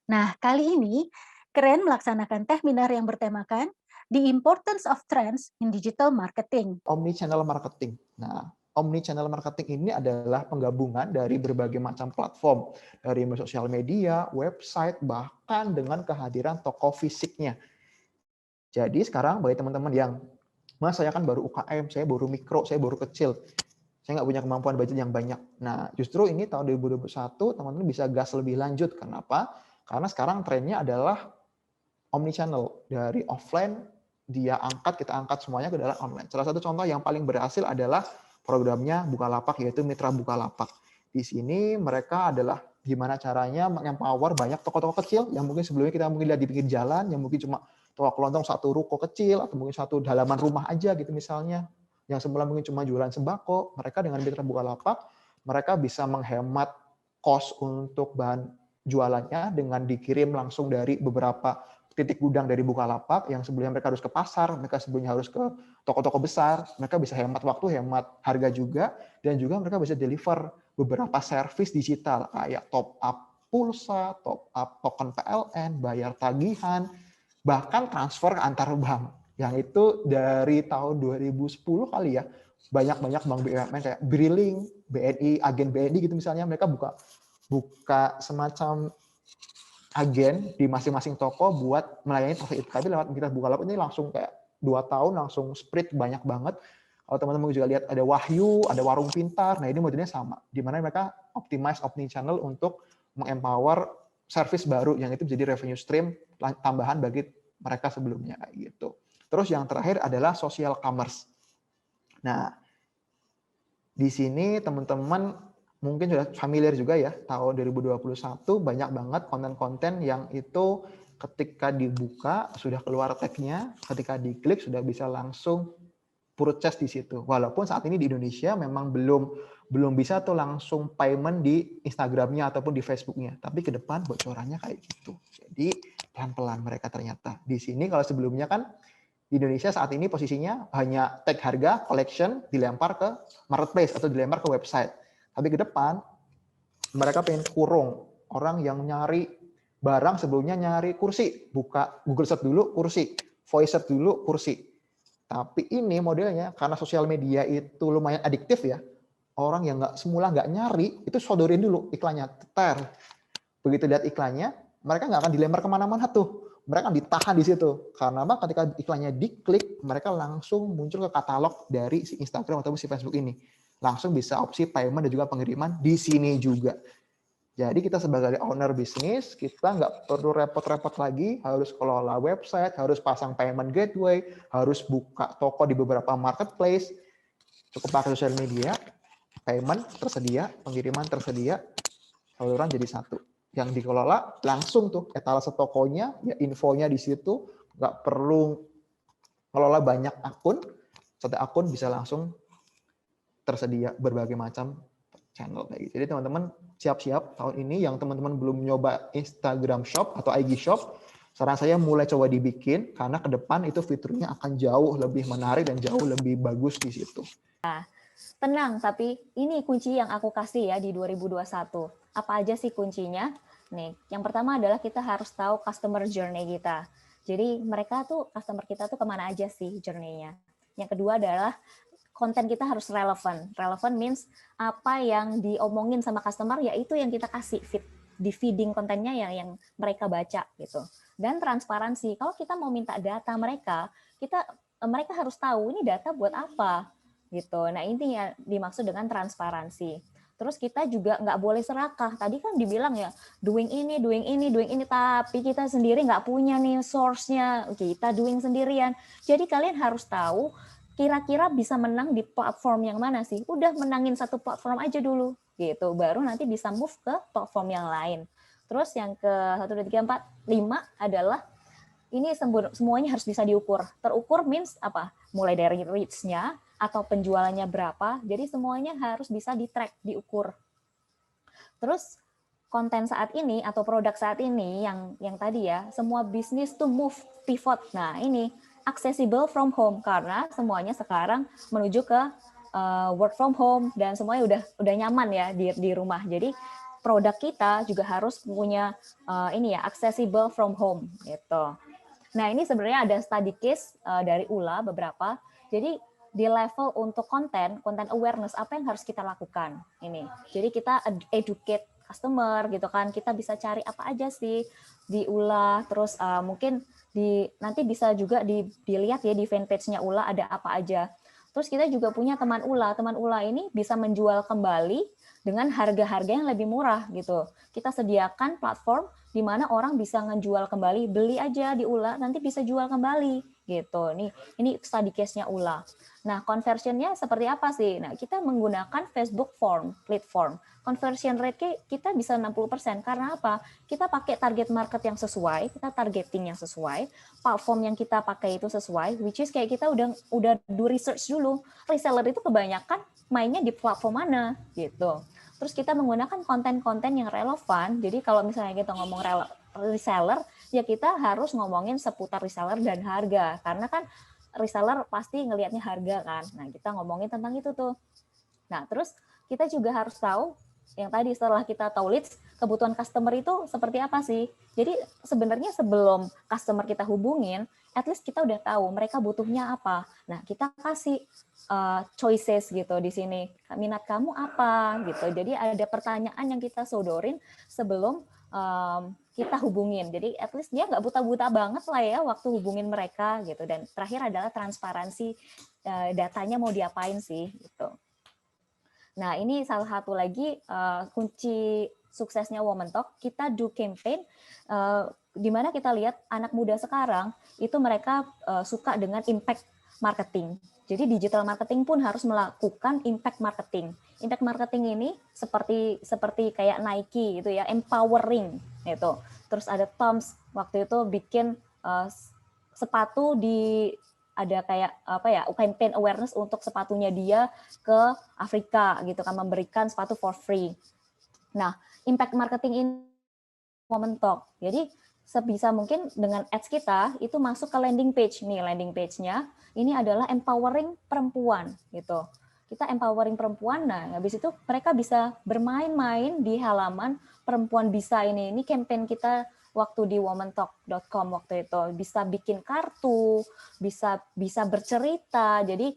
Nah, kali ini Keren melaksanakan webinar yang bertemakan The Importance of Trends in Digital Marketing. Omnichannel marketing. Nah, omnichannel marketing ini adalah penggabungan dari berbagai macam platform, dari sosial media, website, bahkan dengan kehadiran toko fisiknya. Jadi sekarang bagi teman-teman yang, Mas saya kan baru UKM, saya baru mikro, saya baru kecil, saya nggak punya kemampuan budget yang banyak. Nah, justru ini tahun 2021 teman-teman bisa gas lebih lanjut. Kenapa? Karena sekarang trennya adalah omnichannel. Dari offline kita angkat semuanya ke dalam online. Salah satu contoh yang paling berhasil adalah programnya Bukalapak, yaitu Mitra Bukalapak. Di sini mereka adalah gimana caranya mengempower banyak toko-toko kecil yang mungkin sebelumnya kita mungkin lihat di pinggir jalan, yang mungkin cuma toko kelontong satu ruko kecil, atau mungkin satu halaman rumah aja gitu misalnya, yang semula mungkin cuma jualan sembako. Mereka dengan Mitra Bukalapak, mereka bisa menghemat cost untuk bahan jualannya dengan dikirim langsung dari beberapa titik gudang dari Bukalapak yang sebelumnya mereka harus ke pasar, mereka sebelumnya harus ke toko-toko besar, mereka bisa hemat waktu, hemat harga juga, dan juga mereka bisa deliver beberapa service digital kayak top up pulsa, top up token PLN, bayar tagihan, bahkan transfer antar bank. Yang itu dari tahun 2010 kali ya, banyak-banyak bank BUMN kayak Briling, BNI, agen BNI gitu misalnya, mereka buka semacam agen di masing-masing toko buat melayani toko itu. Tapi lewat Mitra Bukalapak ini langsung kayak 2 tahun langsung spread banyak banget. Kalau teman-teman juga lihat ada Wahyu, ada Warung Pintar, nah ini modelnya sama. Di mana mereka optimize omnichannel untuk mengempower service baru yang itu menjadi revenue stream tambahan bagi mereka sebelumnya kayak gitu. Terus yang terakhir adalah social commerce. Nah, di sini teman-teman mungkin sudah familiar juga ya, tahun 2021 banyak banget konten-konten yang itu ketika dibuka sudah keluar tag-nya, ketika diklik sudah bisa langsung purchase di situ. Walaupun saat ini di Indonesia memang belum bisa tuh langsung payment di Instagram-nya ataupun di Facebook-nya, tapi ke depan bocorannya kayak gitu. Jadi pelan-pelan mereka ternyata. Di sini kalau sebelumnya kan di Indonesia saat ini posisinya hanya tag harga, collection, dilempar ke marketplace atau dilempar ke website. Tapi ke depan, mereka pengen kurung orang yang nyari barang sebelumnya nyari kursi. Buka Google Search dulu, kursi. Voice Search dulu, kursi. Tapi ini modelnya, karena sosial media itu lumayan adiktif ya, orang yang semula nggak nyari, itu sodorin dulu iklannya. Ter. Begitu lihat iklannya, mereka nggak akan dilempar kemana-mana tuh. Mereka akan ditahan di situ. Karena apa? Ketika iklannya diklik, mereka langsung muncul ke katalog dari si Instagram atau si Facebook ini. Langsung bisa opsi payment dan juga pengiriman di sini juga. Jadi kita sebagai owner bisnis, kita nggak perlu repot-repot lagi, harus kelola website, harus pasang payment gateway, harus buka toko di beberapa marketplace, cukup pakai sosial media, payment tersedia, pengiriman tersedia, saluran jadi satu. Yang dikelola langsung tuh etalase tokonya, ya infonya di situ, nggak perlu ngelola banyak akun, satu akun bisa langsung tersedia berbagai macam channel kayak gitu. Jadi teman-teman siap-siap tahun ini yang teman-teman belum nyoba Instagram Shop atau IG Shop, saran saya mulai coba dibikin karena ke depan itu fiturnya akan jauh lebih menarik dan jauh lebih bagus di situ. Tenang, tapi ini kunci yang aku kasih ya di 2021. Apa aja sih kuncinya? Nih, yang pertama adalah kita harus tahu customer journey kita. Jadi mereka tuh, customer kita tuh kemana aja sih journey-nya. Yang kedua adalah konten kita harus relevan. Relevan means apa yang diomongin sama customer, yaitu yang kita kasih di feeding kontennya yang mereka baca gitu. Dan transparansi. Kalau kita mau minta data mereka harus tahu ini data buat apa gitu. Nah ini yang dimaksud dengan transparansi. Terus kita juga nggak boleh serakah. Tadi kan dibilang ya doing ini, tapi kita sendiri nggak punya nih source-nya. Kita doing sendirian. Jadi kalian harus tahu kira-kira bisa menang di platform yang mana sih? Udah menangin satu platform aja dulu gitu. Baru nanti bisa move ke platform yang lain. Terus yang ke 1, 2, 3, 4, 5 adalah ini semuanya harus bisa diukur. Terukur means apa? Mulai dari reach-nya atau penjualannya berapa. Jadi semuanya harus bisa di-track, diukur. Terus konten saat ini atau produk saat ini yang tadi ya, semua bisnis tuh move, pivot. Nah, ini accessible from home karena semuanya sekarang menuju ke work from home dan semuanya udah nyaman ya di rumah. Jadi produk kita juga harus punya ini ya, accessible from home gitu. Nah, ini sebenarnya ada study case dari ULA beberapa. Jadi di level untuk konten awareness, apa yang harus kita lakukan ini. Jadi kita educate customer gitu kan. Kita bisa cari apa aja sih di ULA, terus mungkin nanti bisa juga dilihat ya di fanpage-nya ULA ada apa aja. Terus kita juga punya teman ULA. Teman ULA ini bisa menjual kembali dengan harga-harga yang lebih murah gitu. Kita sediakan platform di mana orang bisa ngejual kembali, beli aja di ULA, nanti bisa jual kembali gitu. Ini study case-nya ULA. Nah, conversion-nya seperti apa sih? Nah, kita menggunakan Facebook platform. Conversion rate kita bisa 60%. Karena apa? Kita pakai target market yang sesuai, kita targeting yang sesuai, platform yang kita pakai itu sesuai, which is kayak kita udah do research dulu. Reseller itu kebanyakan mainnya di platform mana gitu. Terus kita menggunakan konten-konten yang relevan. Jadi kalau misalnya kita ngomong reseller, ya kita harus ngomongin seputar reseller dan harga. Karena kan reseller pasti ngelihatnya harga kan. Nah, kita ngomongin tentang itu tuh. Nah, terus kita juga harus tahu yang tadi setelah kita tahu leads, kebutuhan customer itu seperti apa sih. Jadi sebenarnya sebelum customer kita hubungin, at least kita udah tahu mereka butuhnya apa. Nah, kita kasih choices gitu di sini. Minat kamu apa gitu. Jadi ada pertanyaan yang kita sodorin sebelum kita hubungin. Jadi at least dia nggak buta-buta banget lah ya waktu hubungin mereka gitu. Dan terakhir adalah transparansi datanya mau diapain sih gitu. Nah, ini salah satu lagi kunci suksesnya Women Talk. Kita do campaign di mana kita lihat anak muda sekarang itu mereka suka dengan impact marketing. Jadi digital marketing pun harus melakukan impact marketing. Impact marketing ini seperti kayak Nike gitu ya, empowering gitu. Terus ada Toms waktu itu bikin sepatu ada kayak apa ya, campaign awareness untuk sepatunya dia ke Afrika gitu kan, memberikan sepatu for free. Nah, impact marketing ini Women Talk. Jadi sebisa mungkin dengan ads kita itu masuk ke landing page nih, landing page-nya ini adalah empowering perempuan gitu. Kita empowering perempuan, nah habis itu mereka bisa bermain-main di halaman Perempuan Bisa ini. Ini campaign kita waktu di womentalk.com waktu itu, bisa bikin kartu, bisa bercerita. Jadi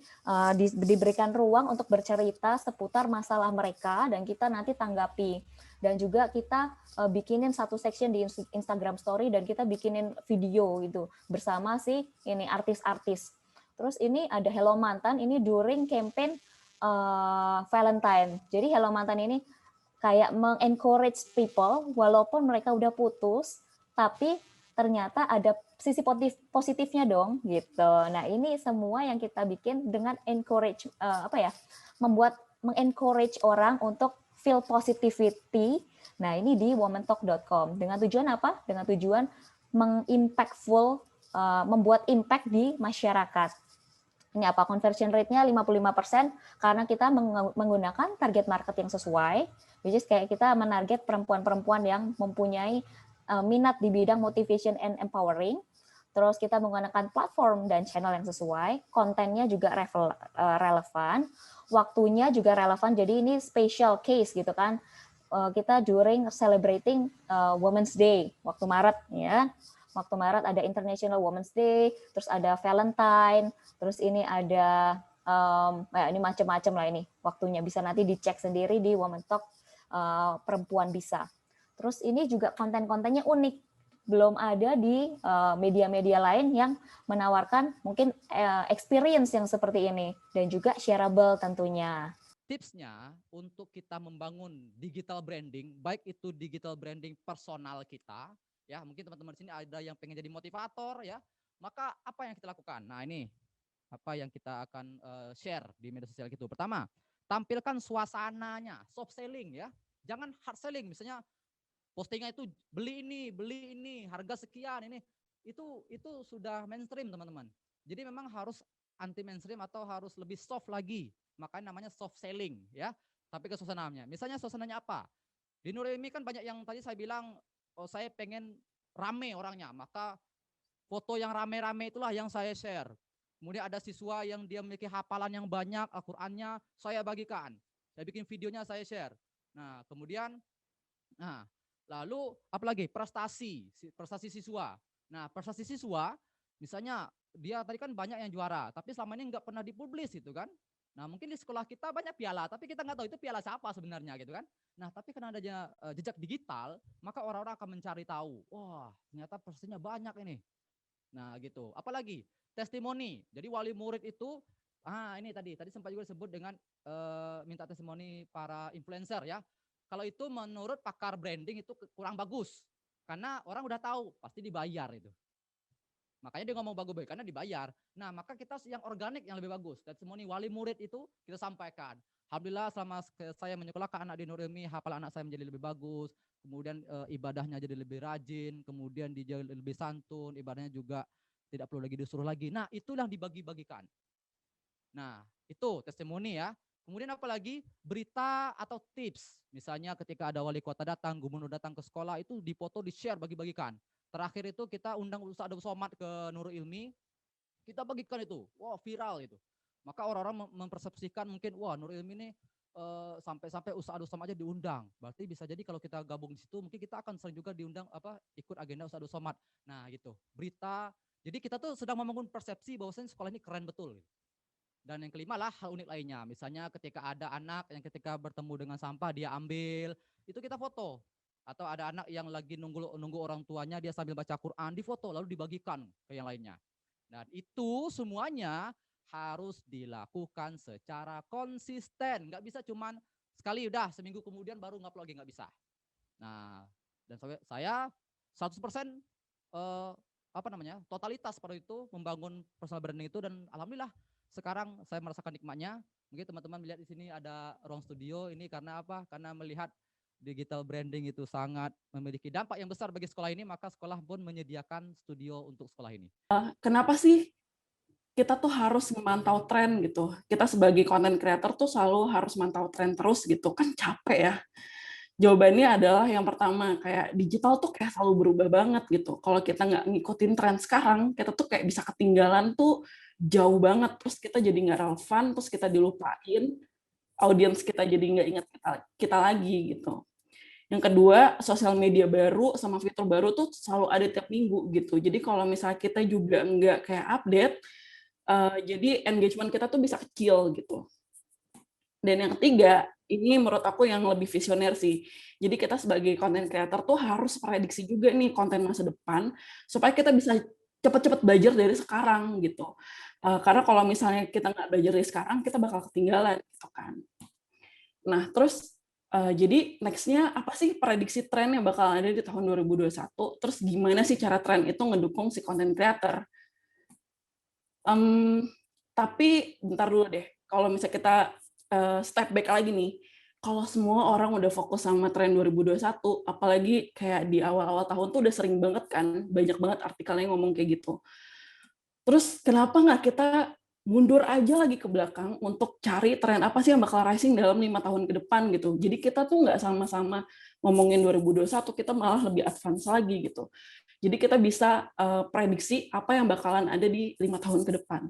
diberikan ruang untuk bercerita seputar masalah mereka dan kita nanti tanggapi. Dan juga kita bikinin satu section di Instagram Story dan kita bikinin video gitu bersama ini artis-artis. Terus ini ada Hello Mantan, ini during campaign Valentine. Jadi Hello Mantan ini kayak mengencourage people walaupun mereka udah putus, tapi ternyata ada sisi positifnya dong gitu. Nah, ini semua yang kita bikin dengan encourage mengencourage orang untuk feel positivity. Nah, ini di womentalk.com. Dengan tujuan apa? Dengan tujuan membuat impact di masyarakat. Ini apa? Conversion rate-nya 55% karena kita menggunakan target market yang sesuai, which is kayak kita menarget perempuan-perempuan yang mempunyai minat di bidang motivation and empowering. Terus kita menggunakan platform dan channel yang sesuai, kontennya juga relevan, waktunya juga relevan. Jadi ini special case gitu kan. Kita during celebrating Women's Day waktu Maret ya. Waktu Maret ada International Women's Day, terus ada Valentine, terus ini ada ini macam-macam lah ini waktunya, bisa nanti dicek sendiri di Women Talk Perempuan Bisa. Terus ini juga konten-kontennya unik, belum ada di media-media lain yang menawarkan mungkin experience yang seperti ini dan juga shareable tentunya. Tipsnya untuk kita membangun digital branding, baik itu digital branding personal kita, ya mungkin teman-teman di sini ada yang pengen jadi motivator ya, maka apa yang kita lakukan? Nah ini apa yang kita akan share di media sosial gitu. Pertama, tampilkan suasananya, soft selling ya, jangan hard selling. Misalnya postingnya itu beli ini, harga sekian ini, itu sudah mainstream teman-teman. Jadi memang harus anti mainstream atau harus lebih soft lagi. Makanya namanya soft selling ya. Tapi ke suasananya. Misalnya suasananya apa? Di Nurimi kan banyak yang tadi saya bilang, oh saya pengen rame orangnya, maka foto yang rame-rame itulah yang saya share. Kemudian ada siswa yang dia memiliki hafalan yang banyak, Al-Qur'annya saya bagikan. Saya bikin videonya saya share. Nah, kemudian Nah, lalu apalagi prestasi siswa. Nah, prestasi siswa, misalnya dia tadi kan banyak yang juara, tapi selama ini nggak pernah dipublis gitu kan. Nah, mungkin di sekolah kita banyak piala, tapi kita nggak tahu itu piala siapa sebenarnya gitu kan. Nah, tapi karena adanya jejak digital, maka orang-orang akan mencari tahu, wah ternyata prestasinya banyak ini. Nah, gitu. Apalagi testimoni. Jadi wali murid itu, ini tadi sempat juga disebut dengan minta testimoni para influencer ya. Kalau itu menurut pakar branding itu kurang bagus. Karena orang udah tahu, pasti dibayar itu. Makanya dia ngomong bagus karena dibayar. Nah, maka kita yang organik yang lebih bagus. Testimoni wali murid itu kita sampaikan. Alhamdulillah selama saya menyekolahkan anak di Nur Ilmi, hafalan anak saya menjadi lebih bagus. Kemudian ibadahnya jadi lebih rajin, kemudian dia lebih santun, ibadahnya juga tidak perlu lagi disuruh lagi. Nah, itulah dibagi-bagikan. Nah, itu testimoni ya. Kemudian apalagi berita atau tips. Misalnya ketika ada wali kota datang, gubernur datang ke sekolah, itu dipoto, di-share, bagi-bagikan. Terakhir itu kita undang Ustaz Abdul Somad ke Nurul Ilmi, kita bagikan itu, wah viral itu. Maka orang-orang mempersepsikan mungkin, wah Nurul Ilmi ini sampai-sampai Ustaz Abdul Somad aja diundang. Berarti bisa jadi kalau kita gabung di situ, mungkin kita akan sering juga diundang ikut agenda Ustaz Abdul Somad. Nah gitu, berita. Jadi kita tuh sedang membangun persepsi bahwasanya sekolah ini keren betul. Dan yang kelima lah hal unik lainnya. Misalnya ketika ada anak yang ketika bertemu dengan sampah dia ambil, itu kita foto. Atau ada anak yang lagi nunggu orang tuanya, dia sambil baca Quran, difoto lalu dibagikan ke yang lainnya. Dan itu semuanya harus dilakukan secara konsisten. Nggak bisa cuman sekali udah seminggu kemudian baru ngupload lagi, nggak bisa. Nah, dan saya 100% totalitas pada itu membangun personal branding itu, dan alhamdulillah sekarang saya merasakan nikmatnya. Mungkin teman-teman melihat di sini ada ruang studio ini karena apa? Karena melihat digital branding itu sangat memiliki dampak yang besar bagi sekolah ini, maka sekolah pun menyediakan studio untuk sekolah ini. Kenapa sih kita tuh harus memantau tren gitu? Kita sebagai content creator tuh selalu harus mantau tren terus gitu, kan capek ya. Jawabannya adalah yang pertama, kayak digital tuh kayak selalu berubah banget gitu. Kalau kita nggak ngikutin tren sekarang, kita tuh kayak bisa ketinggalan tuh jauh banget, terus kita jadi nggak relevan, terus kita dilupain, audiens kita jadi nggak ingat kita lagi gitu. Yang kedua, sosial media baru sama fitur baru tuh selalu ada tiap minggu gitu. Jadi kalau misalnya kita juga nggak kayak update, jadi engagement kita tuh bisa kecil gitu. Dan yang ketiga, ini menurut aku yang lebih visioner sih. Jadi kita sebagai content creator tuh harus prediksi juga nih konten masa depan, supaya kita bisa cepat-cepat belajar dari sekarang gitu. Karena kalau misalnya kita nggak belajar dari sekarang, kita bakal ketinggalan gitu kan. Nah, terus jadi next-nya apa sih prediksi tren yang bakal ada di tahun 2021? Terus gimana sih cara tren itu ngedukung si content creator? Tapi bentar dulu deh, kalau misalnya kita step back lagi nih, kalau semua orang udah fokus sama tren 2021, apalagi kayak di awal-awal tahun tuh udah sering banget kan, banyak banget artikelnya ngomong kayak gitu. Terus kenapa nggak kita mundur aja lagi ke belakang untuk cari tren apa sih yang bakal rising dalam 5 tahun ke depan gitu. Jadi kita tuh nggak sama-sama ngomongin 2021, kita malah lebih advance lagi gitu. Jadi kita bisa prediksi apa yang bakalan ada di 5 tahun ke depan.